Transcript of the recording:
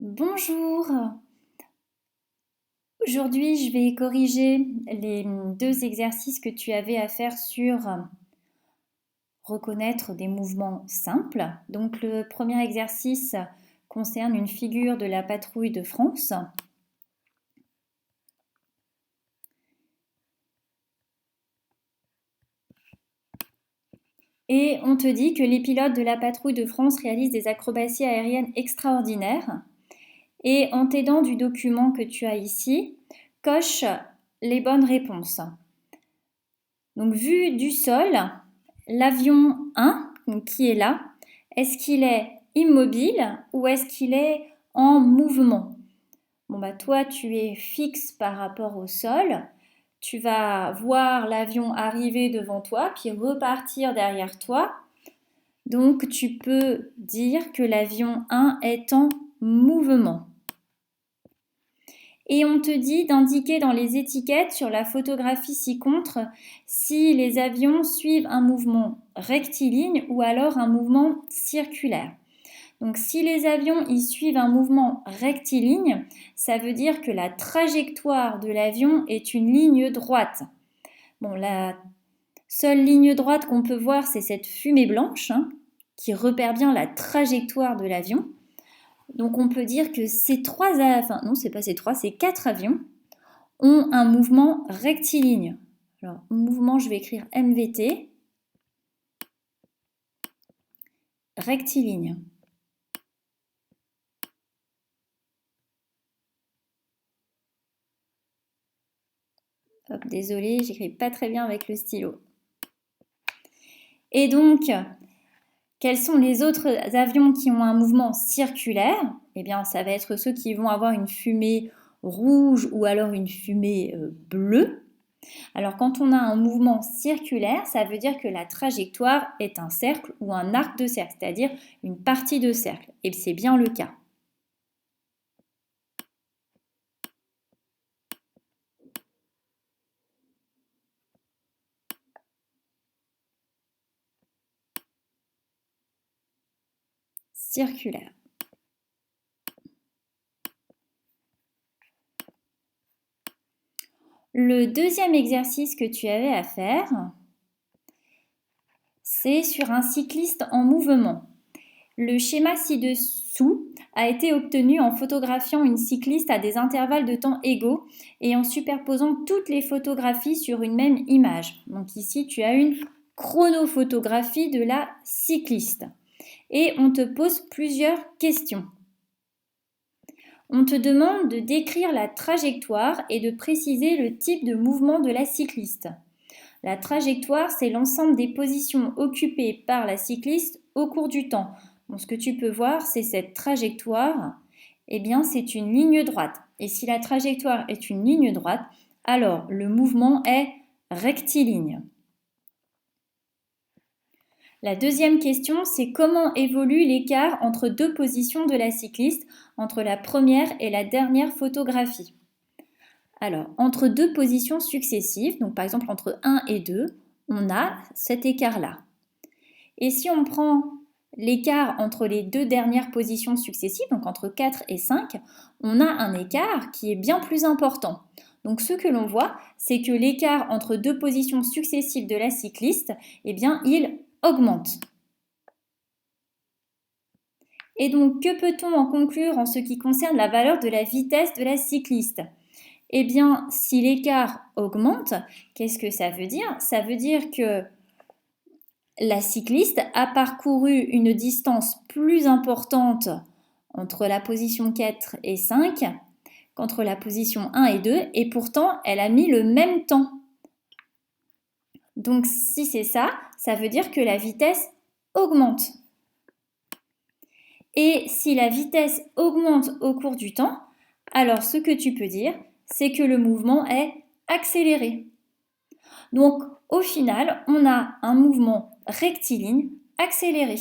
Bonjour. Aujourd'hui, je vais corriger les deux exercices que tu avais à faire sur reconnaître des mouvements simples. Donc, le premier exercice concerne une figure de la patrouille de France. Et on te dit que les pilotes de la patrouille de France réalisent des acrobaties aériennes extraordinaires. Et en t'aidant du document que tu as ici, coche les bonnes réponses. Donc, vu du sol, l'avion 1, qui est là, est-ce qu'il est immobile ou est-ce qu'il est en mouvement? Bon, bah, toi, tu es fixe par rapport au sol. Tu vas voir l'avion arriver devant toi, puis repartir derrière toi. Donc, tu peux dire que l'avion 1 est en mouvement. Et on te dit d'indiquer dans les étiquettes sur la photographie ci-contre si les avions suivent un mouvement rectiligne ou alors un mouvement circulaire. Donc si les avions y suivent un mouvement rectiligne, ça veut dire que la trajectoire de l'avion est une ligne droite. Bon, la seule ligne droite qu'on peut voir, c'est cette fumée blanche qui repère bien la trajectoire de l'avion. Donc on peut dire que ces quatre avions ont un mouvement rectiligne. Alors, mouvement, je vais écrire MVT, rectiligne. Hop, désolée, j'écris pas très bien avec le stylo. Et donc, quels sont les autres avions qui ont un mouvement circulaire? Eh bien, ça va être ceux qui vont avoir une fumée rouge ou alors une fumée bleue. Alors, quand on a un mouvement circulaire, ça veut dire que la trajectoire est un cercle ou un arc de cercle, c'est-à-dire une partie de cercle. Et c'est bien le cas. Circulaire. Le deuxième exercice que tu avais à faire, c'est sur un cycliste en mouvement. Le schéma ci-dessous a été obtenu en photographiant une cycliste à des intervalles de temps égaux et en superposant toutes les photographies sur une même image. Donc ici, tu as une chronophotographie de la cycliste. Et on te pose plusieurs questions. On te demande de décrire la trajectoire et de préciser le type de mouvement de la cycliste. La trajectoire, c'est l'ensemble des positions occupées par la cycliste au cours du temps. Bon, ce que tu peux voir, c'est cette trajectoire. Eh bien, c'est une ligne droite. Et si la trajectoire est une ligne droite, alors le mouvement est rectiligne. La deuxième question, c'est comment évolue l'écart entre deux positions de la cycliste, entre la première et la dernière photographie. Alors, entre deux positions successives, donc par exemple entre 1 et 2, on a cet écart-là. Et si on prend l'écart entre les deux dernières positions successives, donc entre 4 et 5, on a un écart qui est bien plus important. Donc ce que l'on voit, c'est que l'écart entre deux positions successives de la cycliste, eh bien, il augmente. Et donc, que peut-on en conclure en ce qui concerne la valeur de la vitesse de la cycliste? Eh bien, si l'écart augmente, qu'est-ce que ça veut dire? Ça veut dire que la cycliste a parcouru une distance plus importante entre la position 4 et 5 qu'entre la position 1 et 2, et pourtant, elle a mis le même temps. Donc, si c'est ça, ça veut dire que la vitesse augmente. Et si la vitesse augmente au cours du temps, alors ce que tu peux dire, c'est que le mouvement est accéléré. Donc, au final, on a un mouvement rectiligne accéléré.